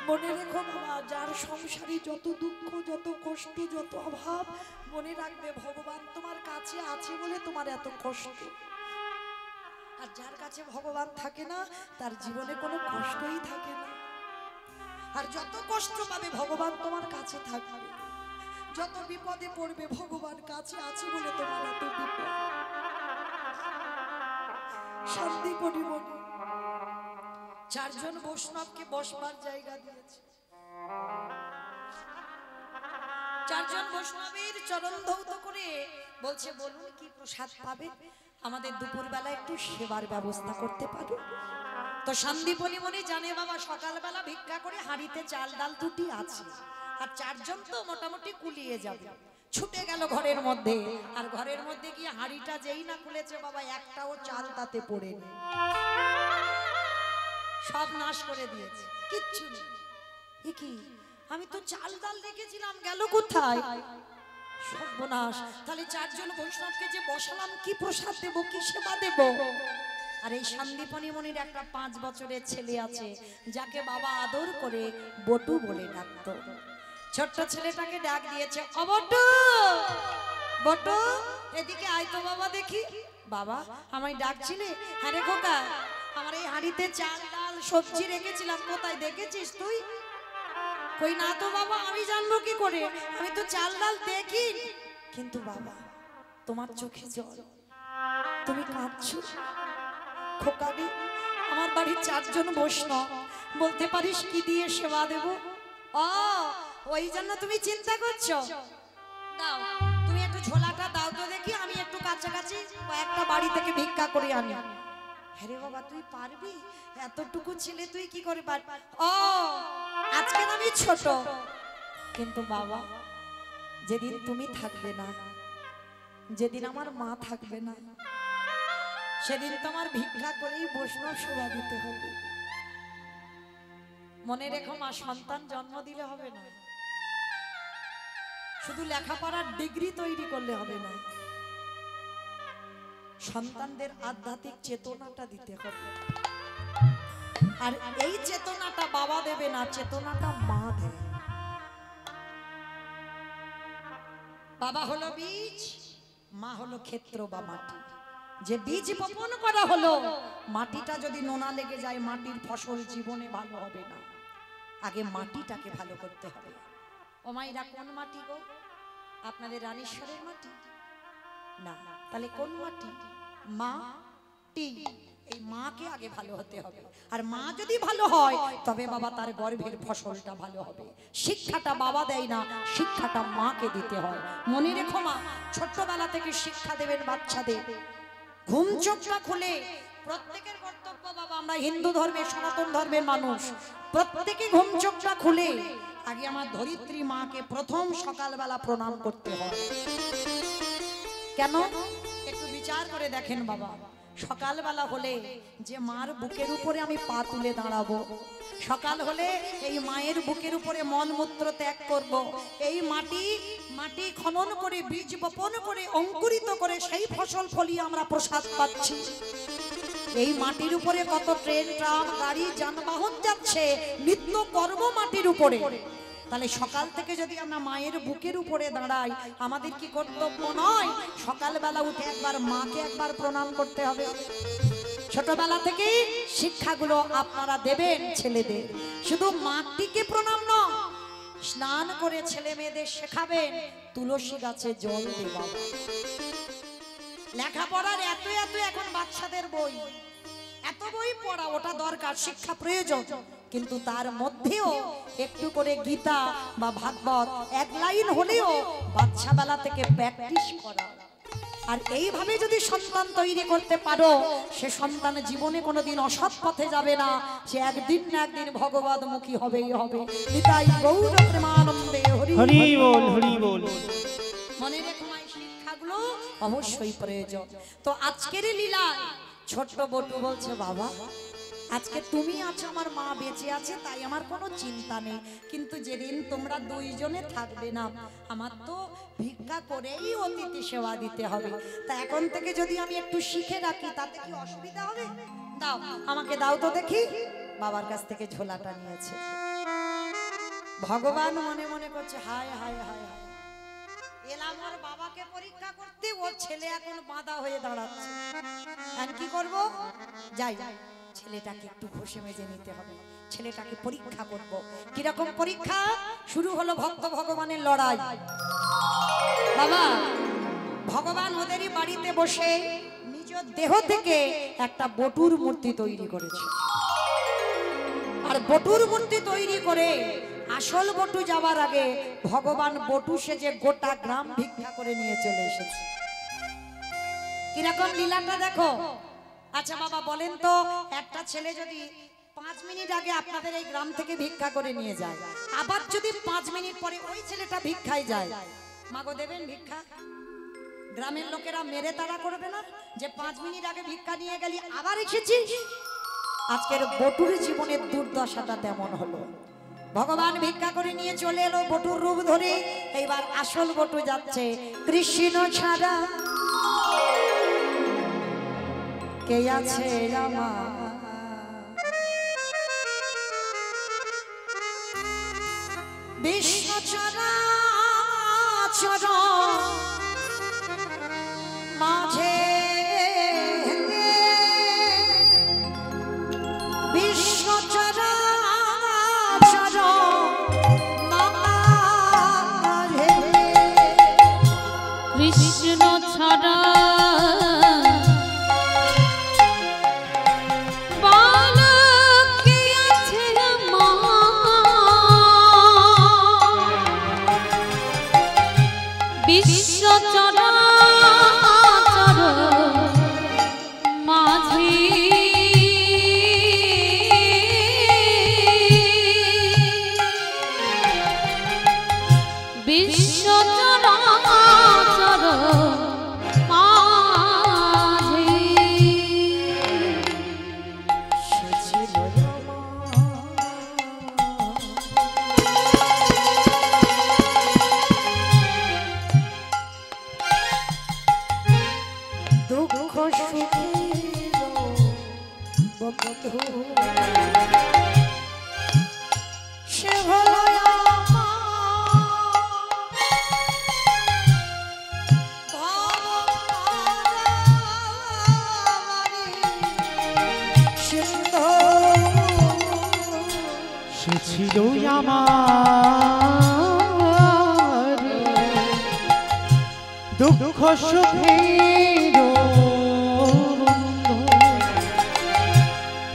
মনে রেখো বাবা, যার সংসারে যত দুঃখ, যত কষ্ট, যত অভাব, মনে রাখবে ভগবান তোমার কাছে আছে বলে তোমার এত কষ্ট। আর যার কাছে ভগবান থাকে না, তার জীবনে কোনো কষ্টই থাকে না। আর যত কষ্ট পাবে ভগবান তোমার কাছে থাকবে। যত বিপদে পড়বে ভগবান কাছে আছে বলে তোমার এত বিপদ। সন্দীপনী মনি 4 জন বৈষ্ণবকে বসবার জায়গা দিয়েছে। 4 জন বৈষ্ণবের চরণ ধৌত করে বলছে, বলুন কি প্রসাদ পাবে? আমাদের দুপুরবেলা একটু সেবার ব্যবস্থা করতে পারো? তো সন্দীপনী মনি জানে বাবা, সকালবেলা ভিক্ষা করে হাঁড়িতে চাল ডাল দুটি আছে, আর 4 জন তো মোটামুটি কুলিয়ে যাবে। ছুটে গেল ঘরের মধ্যে, আর ঘরের মধ্যে গিয়ে হাঁড়িটা যেই না খুলেছে বাবা, একটাও চাল তাতে পড়েনি। সব নাশ করে দিয়েছে, কিচ্ছু নেই। এ কি, আমি তো চাল ডাল রেখেছিলাম, গেল কোথায়? সর্বনাশ। তাহলে 4 জন বৈষ্ণবকে যে বসালাম, কি প্রসাদ দেব, কি সেবা দেব? আর এই সন্দীপনী মনির একটা 5 বছরের ছেলে আছে, যাকে বাবা আদর করে বটু বলে ডাকতো। ছোট্ট ছেলেটাকে ডাক দিয়েছে, ও বটু, বটু এদিকে আয় তো বাবা দেখি। বাবা আমায় ডাকছিলে? হ্যাঁ রে খোকা, আমার এই হাঁড়িতে চাল ডাল সবজি রেখেছিলাম, কোথায় দেখেছিস তুই? কই না তো বাবা, আমি জানবো কি করে, আমি তো চাল ডাল দেখি। কিন্তু বাবা তোমার চোখে জল, তুমি কাঁদছো। খোকারি, আমার বাড়ির 4 জন বৈষ্ণব, বলতে পারিস কি দিয়ে সেবা দেব? ও ওই জন্য তুমি চিন্তা করছো। দাও তুমি একটু ঝোলাটা দাও তো দেখি, আমি একটু কাছাকাছি কয়েকটা বাড়ি থেকে ভিক্ষা করে আনি। আরে বাবা তুই পারবি? এতটুকু ছেলে তুই কি করে পারবি? ও আজকে আমি ছোট, কিন্তু বাবা যেদিন তুমি থাকবে না, যেদিন আমার মা থাকবে না, সেদিন তোমার ভিক্ষা করেই বৈষ্ণব সেবা দিতে হবে। মনে রেখো মা, সন্তান জন্ম দিলে হবে না, শুধু লেখাপড়ার ডিগ্রি তৈরি করলে হবে না, সন্তানদের আধ্যাত্মিক চেতনাটা দিতে হবে। আর এই চেতনাটা বাবা দেবে না, চেতনাটা মা দেবে। বাবা হলো বীজ, মা হলো ক্ষেত্র বা মাটি। যে বীজ বপন করা হলো, মাটিটা যদি নোনা লেগে যায়, মাটির ফসল জীবনে ভালো হবে না। আগে মাটিটাকে ভালো করতে হবে। ও মাইরা কোন মাটি গো? আপনাদের রানীশ্বরের মাটি না, তাহলে কোন মাটি? মাটি। এই মাকে আগে ভালো হতে হবে। আর মা যদি ভালো হয়, তবে বাবা তার গর্ভের ফসলটা ভালো হবে। শিক্ষাটা বাবা দেয় না, শিক্ষাটা মাকে দিতে হয়। মনে রেখো মা, ছোট্টবেলা থেকে শিক্ষা দেবেন বাচ্চাদের। ঘুম চোখটা খুলে প্রত্যেকের কর্তব্য বাবা, আমরা হিন্দু ধর্মের সনাতন ধর্মের মানুষ, প্রত্যেকে ঘুম চোখটা খুলে আগে আমার ধরিত্রী মাকে প্রথম সকালবেলা প্রণাম করতে হয়। কেন? একটু বিচার করে দেখেন বাবা, সকালবেলা হলে যে মার বুকের উপরে আমি পা তুলে দাঁড়াবো, সকাল হলে এই মায়ের বুকের উপরে মলমূত্র ত্যাগ করব, এই মাটি খনন করে বীজ বপন করে অঙ্কুরিত করে সেই ফসল ফলিয়ে আমরা প্রসাদ পাচ্ছি। এই মাটির উপরে কত ট্রেন, ট্রাম, গাড়ি, যানবাহন যাচ্ছে, নিত্য কর্ম মাটির উপরে। তাহলে সকাল থেকে যদি আমরা মায়ের বুকের উপরে দাঁড়াই, আমাদের কি কর্তব্য নয় সকালবেলা উঠে একবার মাকে একবার প্রণাম করতে হবে? ছোটবেলা থেকে শিক্ষাগুলো আপনারা দেবেন ছেলেদের, শুধু মাটিকে প্রণাম নয়, স্নান করে ছেলে মেয়েদের শেখাবেন তুলসী গাছে জল দেওয়া। লেখাপড়ার এত এত এখন বাচ্চাদের বই, এত বই পড়া, ওটা দরকার, শিক্ষা প্রয়োজন, কিন্তু তার মধ্যেও একটু করে গীতা বা ভাগবত 1 লাইন হলেও বাচ্চা বেলা থেকে প্র্যাকটিস করা। আর এইভাবে যদি সন্তান তৈরি করতে পারো, সে সন্তান জীবনে কোনোদিন অসৎ পথে যাবে না, সে একদিন না একদিন ভগবতমুখী হবেই হবে। নিতাই গৌর প্রেমানন্দে হরি বল, হরি বল। মনে রেখো এই শিক্ষাগুলো অবশ্যই প্রয়োজন। তো আজকের লীলা ছোট্ট বটু বলছে, বাবা আজকে তুমি আছো, আমার মা বেঁচে আছে, তাই আমার কোনো চিন্তা নেই, কিন্তু যেদিন তোমরা 2 জনে থাকবে না, আমার তো ভিক্ষা করেই অতিথি সেবা দিতে হবে। তা এখন থেকে যদি আমি একটু শিখে রাখি, তাতে কি অসুবিধা হবে? দাও আমাকে দাও তো দেখি। বাবার কাছ থেকে ঝোলাটা নিয়েছে। ভগবান মনে মনে করছে, হায় হায় হায় হায়, এলাম ওর বাবাকে পরীক্ষা করতে, ওর ছেলে এখন বাঁধা হয়ে দাঁড়াচ্ছে। আর কি করব? যাই, ছেলেটাকে একটু ঘষে মেজে নিতে হবে, ছেলেটাকে পরীক্ষা করব। কিরকম পরীক্ষা? শুরু হলো ভক্ত ভগবানের লড়াই। বাবা ভগবান ওদেরই বাড়িতে বসে নিজ দেহ থেকে একটা বটুর মূর্তি তৈরি করেছে। আর বটুর মূর্তি তৈরি করে আসল বটু যাওয়ার আগে ভগবান বটু সেজে গোটা গ্রাম ভিক্ষা করে নিয়ে চলে এসেছে। কিরকম লীলাটা দেখো। আচ্ছা বাবা বলেন তো, একটা ছেলে যদি 5 মিনিট আগে আপনাদের এই গ্রাম থেকে ভিক্ষা করে নিয়ে যায়, আবার যদি 5 মিনিট পরে ওই ছেলেটা ভিক্ষায় যায়, মাগো দেবেন ভিক্ষা? গ্রামের লোকেরা মেরে তাড়া করবে না যে 5 মিনিট আগে ভিক্ষা নিয়ে গেলি আবার এসেছিস? আজকের বটুর জীবনের দুর্দশাটা তেমন হলো। ভগবান ভিক্ষা করে নিয়ে চলে এলো বটুর রূপ ধরে। এইবার আসল বটু যাচ্ছে, কৃষ্ণ ছাড়া কে আছে আমার, বিষ্ণ চরাচর মাঝে বিশ্ব চরাচর বিষ্ণু ছাড়া বালক কে আছে বিশ্ব চরাচর মাঝে বিশ্ব চরাচর মাঝে সে ছিল দুঃখ সুখের বন্ধু সে হলো সে ছিল আমার দুঃখ সুখের বন্ধু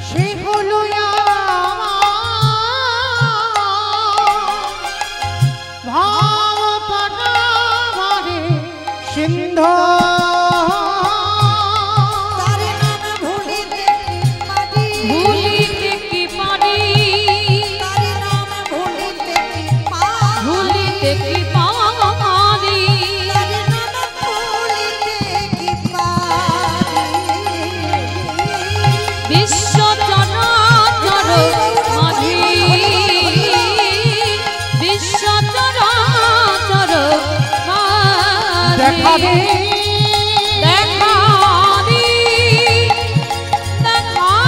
সে হলো ভাব পাঠাবারে সিন্ধু ভুলিতে কি পারি ভুলিতে কি পারি বিশ্ব চরাচর মাঝে বিশ্ব চরাচর মাঝে দেখাবে দেখাবি দেখাবি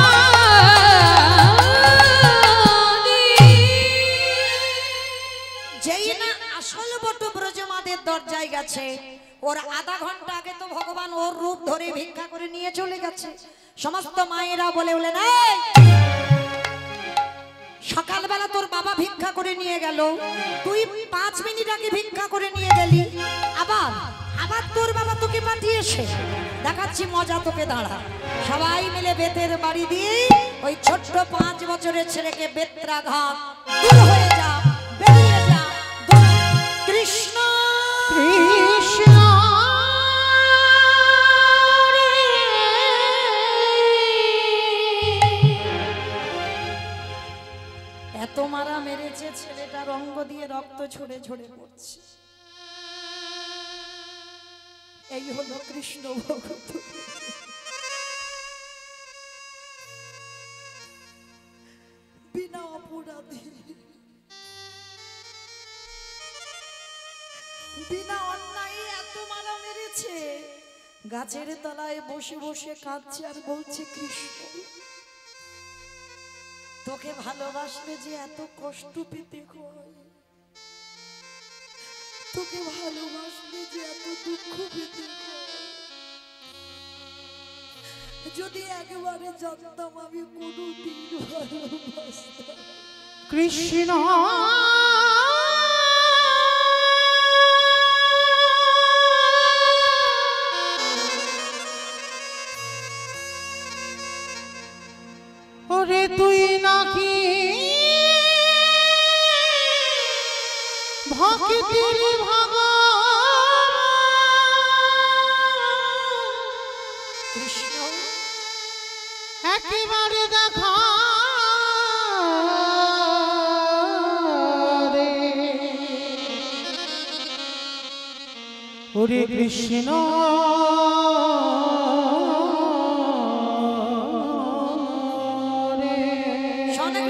যেই না আসল বটু ব্রজমাদের দরজায় গেছে ওর আধা ঘন্টা আগে তো ভগবান ওর রূপ ধরে ভিক্ষা করে নিয়ে চলে গেছে। সমস্ত মায়েরা বলে বলে না সকালবেলা তোর বাবা ভিক্ষা করে নিয়ে গেল, তুই 5 মিনিট আগে ভিক্ষা করে নিয়ে গেলি, আবার আবার তোর বাবা তোকে পাঠিয়েছে, দেখাচ্ছি মজা তোকে, দাঁড়া। সবাই মিলে বেতের বাড়ি দিয়ে ওই ছোট্ট 5 বছরের ছেলেকে বেত্রাঘাত দূর হয়ে যা, বেরিয়ে যা, কৃষ্ণ কৃষ্ণ এত মারা মেরেছে ছেলেটার অঙ্গ দিয়ে রক্ত ঝরে ঝরে পড়ছে। এই হলো কৃষ্ণ ভক্ত। বিনা অপরাধে বিনা অন্যায় এত মারা মেরেছে, গাছের তলায় বসে বসে কাঁদছে আর বলছে কৃষ্ণ তোকে ভালোবাসলে যে এত কষ্ট পেতে হয়, তোকে ভালোবাসলে যে এত দুঃখ পেতে হয়, যদি একবারে জানতাম আমি কোনোদিন ভালোবাসতাম। কৃষ্ণ ওরে তুই নাকি ভক্তির ভগবান কৃষ্ণ একেবারে দেখা রে ওরে কৃষ্ণ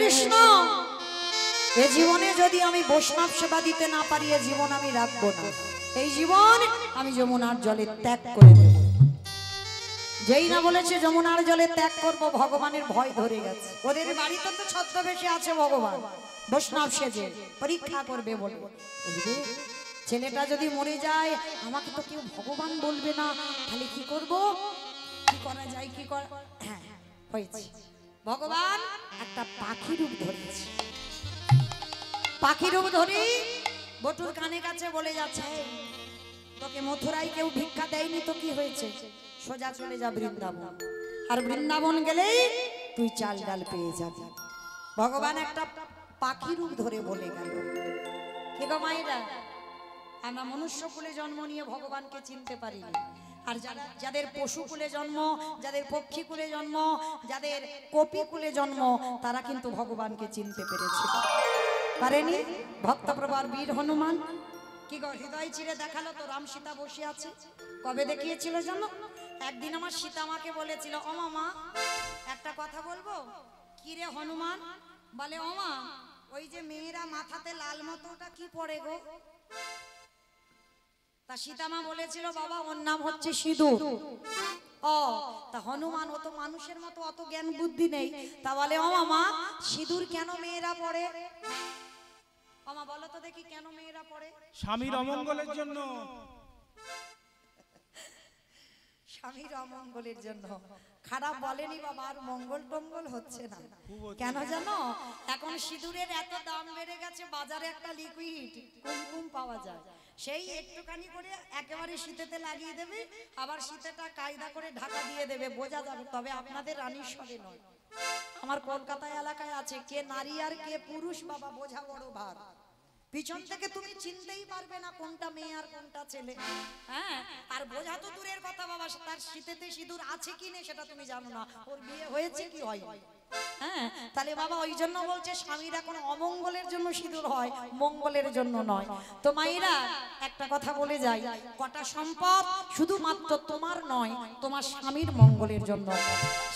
কৃষ্ণ এ জীবনে যদি আমি বৈষ্ণব সেবা দিতে না পারি এ জীবন আমি রাখবো না, এই জীবন আমি যমুনার জলে ত্যাগ করে দেব। যেই না বলেছে যমুনার জলে ত্যাগ করব ভগবানের ভয় ধরে গেছে, ওদের বাড়িতে তো ছদ্মবেশে আছে ভগবান, বৈষ্ণব সেজে পরীক্ষা করবে বলে। এই রে ছেলেটা যদি মরে যায় আমাকে তো কেউ ভগবান বলবে না, তাহলে কি করব, কি করা যায়, কি করা, হ্যাঁ হয়েছে, ভগবান একটা পাখি রূপ ধরেছে, পাখি রূপ ধরে বটুর কানে কাছে বলে যাচ্ছে তোকে মথুরায় কেউ ভিক্ষা দেয়নি তো কি হয়েছে, সোজা চলে যা বৃন্দাবন, আর বৃন্দাবন গেলেই তুই চাল ডাল পেয়ে যাবি। ভগবান একটা পাখি রূপ ধরে বলে গেল। কে গো মায়েরা, আমরা মনুষ্য কুলে জন্ম নিয়ে ভগবানকে চিনতে পারিনি, আর যাদের পশু কুলে জন্ম, যাদের পক্ষী কুলে জন্ম, যাদের কপি কুলে জন্ম, তারা কিন্তু ভগবানকে চিনতে পেরেছে। পারেনি? ভক্তপ্রভার বীর হনুমান কি গো হৃদয় চিরে দেখালো তো, রাম সীতা বসে আছে। কবে দেখিয়েছিল জানো? একদিন আমার সীতা আমাকে বলেছিল, ও মামা একটা কথা বলবো। কি রে হনুমান? বলে ও মা, ওই যে মেয়েরা মাথাতে লাল মতো ওটা কি পড়ে গো? তা সীতামা বলেছিল, বাবা ওর নাম হচ্ছে সিঁদুর। ও তা হনুমান, ও তো মানুষের মতো অত জ্ঞান বুদ্ধি নেই, তা বলে ও মামা সিঁদুর কেন মেয়েরা পড়ে? মামা বলো তো দেখি কেন মেয়েরা পড়ে? স্বামীর অমঙ্গলের জন্য। স্বামীর অমঙ্গলের জন্য। খারাপ বলেনি বাবা, আর মঙ্গল টঙ্গল হচ্ছে না। কেন জানো? এখন সিঁদুরের এত দাম বেড়ে গেছে, বাজারে একটা লিকুইড কুমকুম পাওয়া যায়, সেই একটুখানি করে একেবারে শীতেতে লাগিয়ে দেবে, আবার শীতেটা কায়দা করে ঢাকা দিয়ে দেবে, বোঝা যাবে। তবে আপনাদের রানীশ্বরে নয়, আমার কলকাতা এলাকায় আছে। কে নারী আর কে পুরুষ বাবা বোঝা বড় ভার। পিছন থেকে তুমি চিনতেই পারবে না কোনটা মেয়ে আর কোনটা ছেলে। হ্যাঁ, আর বোঝা তো দূরের কথা বাবা, তার শীতেতে সিঁদুর আছে কি নেই সেটা তুমি জানো না, ওর বিয়ে হয়েছে কি হয়। হ্যাঁ, তাহলে বাবা ওই জন্য বলছে স্বামীর এখন অমঙ্গলের জন্য সিঁদুর হয়, মঙ্গলের জন্য নয়। তো মায়েরা একটা কথা বলে যাই, কটা সম্পদ শুধুমাত্র তোমার নয়, তোমার স্বামীর মঙ্গলের জন্য।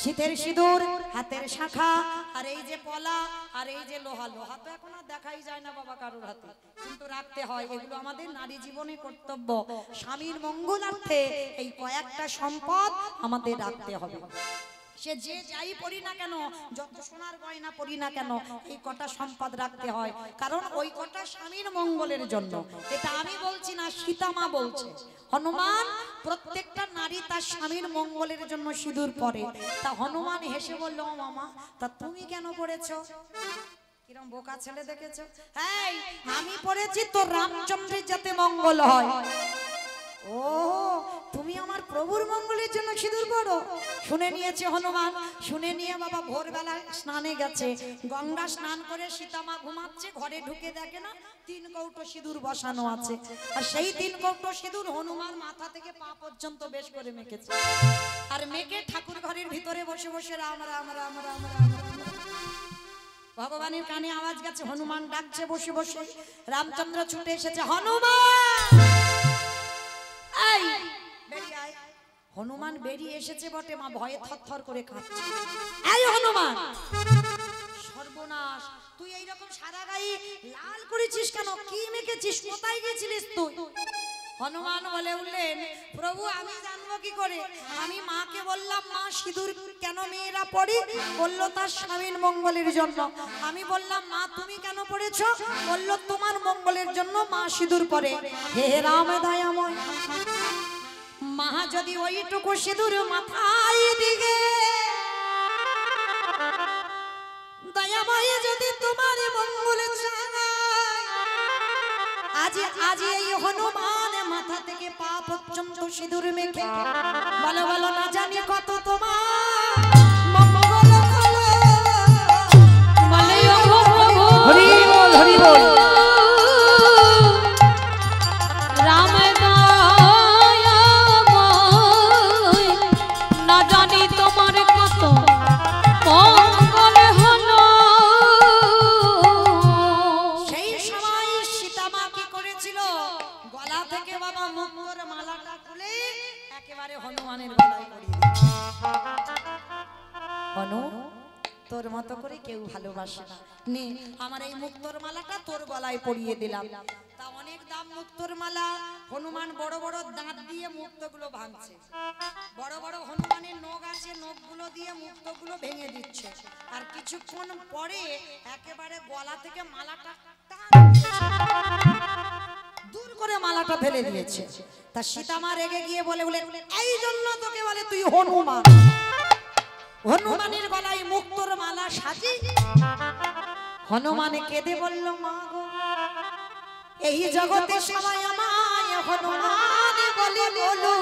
শীতের সিঁদুর, হাতের শাখা, আর এই যে পলা, আর এই যে লোহা। লোহা তো এখন আর দেখাই যায় না বাবা কারোর হাতে, কিন্তু রাখতে হয়। এগুলো আমাদের নারী জীবনে কর্তব্য। স্বামীর মঙ্গলার্থে এই কয়েকটা সম্পদ আমাদের রাখতে হবে। সে যে যাই পড়ি না কেন, যত সোনার গয়না পড়ি না কেন, এই কটা সম্পদ রাখতে হয়, কারণ ওই কটা স্বামীর মঙ্গলের জন্য। এটা আমি বলছি না, সীতামা বলছে। হনুমান, প্রত্যেকটা নারী তার স্বামীর মঙ্গলের জন্য সিঁদুর পরে। তা হনুমান হেসে বলল, ও মামা তা তুমি কেন পড়েছো? কিরম বোকা ছেলে দেখেছো? এই আমি পড়েছি তোর রামচন্দ্রের যাতে মঙ্গল হয়। ও তুমি আমার প্রভুর মঙ্গলের জন্য সিঁদুর পড়ো? শুনে নিয়েছে হনুমান। শুনে নিয়ে বাবা ভোরবেলা স্নানে গেছে, গঙ্গা স্নান করে সীতামা ঘুমাচ্ছে, ঘরে ঢুকে দেখে না 3 কৌটো সিঁদুর বসানো আছে, আর সেই 3 কৌটো সিঁদুর হনুমান মাথা থেকে পা পর্যন্ত বেশ করে মেখেছে। আর মেখে ঠাকুর ঘরের ভিতরে বসে বসে রাম রাম রাম রাম রাম। ভগবানের কানে আওয়াজ গেছে, হনুমান ডাকছে বসে বসে। রামচন্দ্র ছুটে এসেছে, হনুমান এই বেরিয়ে আয়। হনুমান বেরিয়ে এসেছে বটে, মা ভয়ে থরথর করে কাঁপছে। এই হনুমান, সর্বনাশ, তুই এইরকম সারা গায়ে লাল করেছিস কেন? কি মেখেছিস? কোথায় গেছিলিস তুই? হনুমান বলে উঠলেন, প্রভু আমি জানবো কি করে? আমি মাকে বললাম, মা সিঁদুর কেন মেয়েরা পড়ে? বলল তার স্বামীর মঙ্গলের জন্য। আমি বললাম, মা তুমি কেন পড়েছো? বলল তোমার মঙ্গলের জন্য মা সিঁদুর পরে। হে রাম দয়াময়, মা যদি ওইটুকু সিঁদুর মাথায় দিগে, দয়াময় যদি তোমার মঙ্গল চায়, আজ এই হনুমান মাথা থেকে পা পর্যন্ত সিঁদুর মেখে বলো বলো না জানি কত তোমার মঙ্গল হলো। বলে ও প্রভু, হরি বল হরি বল। রাম দয়াময়, না জানি তোমার কত মঙ্গল হলো। সেই সময় সীতামা কি করেছিল? গলা থেকে বাবা মুক্তোর মালাটা খুলে একেবারে হনুমানের গলায় পরিয়ে দিয়েছে। হনু, তোর মতো করে কেউ ভালোবাসে না, নে আমার এই মুক্তোর মালাটা তোর গলায় পরিয়ে দিলাম। তা অনেক দাম মুক্তোর মালা। হনুমান বড় বড় দাঁত দিয়ে মুক্তগুলো ভাঙছে, বড় বড় হনুমানের নখ আছে, নখগুলো দিয়ে মুক্তগুলো ভেঙে দিচ্ছে। আর কিছুক্ষণ পরে একেবারে গলা থেকে মালাটা দূর করে মালাটা ফেলে দিয়েছে। তা সীতামা রেগে গিয়ে বলে এই জন্য তোকে বলে তুই হনুমান। হনুমানের গলায় মুক্তোর মালা সাজি। হনুমানে কেঁদে বলল, মা গো এই জগতে সবাই আমায় হনুমান বলি বলো,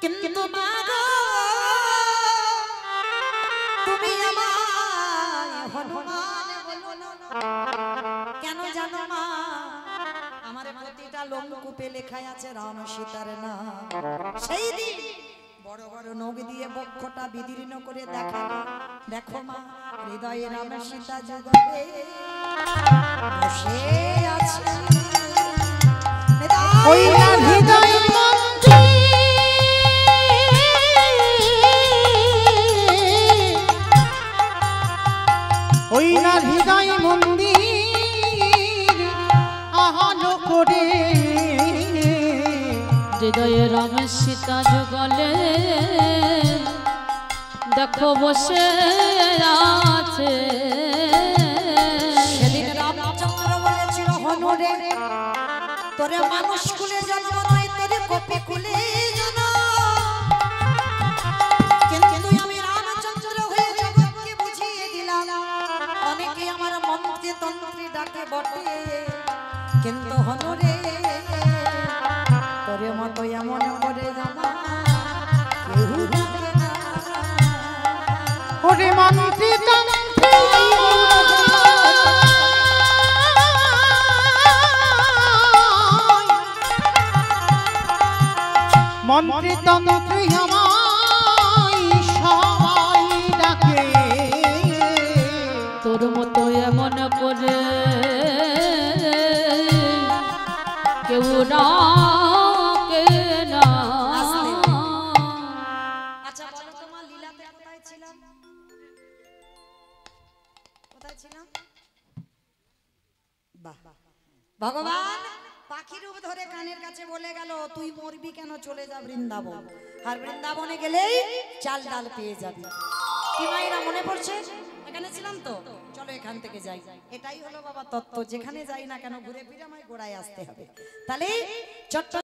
কিন্তু মা গো তুমি আমায় হনুমান বলো না। কেন জানো মা? আমার প্রতিটা লোমকূপে লেখাই আছে রাম সীতার নাম। সেই দিন বড় বড় নখ দিয়ে বক্ষটা বিদীর্ণ করে দেখালো, দেখো মা হৃদয়ে রাম সীতা যুগলে বসে আছে। ওই না হৃদয় ওই না হৃদয় মন্দির আহালো করে, হৃদয়ে রাম সীতা যুগলে দেখো বসে আছে। সেদিন রামচন্দ্র বলেছিল হনুরে তোরে মানুষ কুলে জন্ম নয়, তোরে কপি কুলে জন্ম, কিন্তু আমি রামচন্দ্র হয়ে জগৎকে বুঝিয়ে দিলাম। অনেকে আমার মন্ত্রী তন্ত্রী ডাকে বটে, কিন্তু হনুরে তোরে মতো এমন করে জামা কেউ ডাকে না। ওরে মন্ত্রী মন্ত্রী তন্ত্রী আমায় সবাই ডাকে, তোর মতো এমন করে কেউ ডাকে না। আচ্ছা বলো তোমার লীলাতে কোথায় ছিলাম? কোথায় ছিলাম? বাহ, ভগবান পাখি রূপ ধরে কানের কাছে বলে গেল তুই মরবি কেন, চলে যা বৃন্দাবন, আর বৃন্দাবনে গেলেই চাল ডাল পেয়ে যাবি। কি মায়েরা মনে পড়ছে? এখানে ছিলাম তো, চলো এখান থেকে যাই। এটাই হলো বাবা তত্ত্ব, যেখানে যাই না কেন ঘুরে ফিরে আমায় গোড়ায় আসতে হবে। তাহলে চট্ট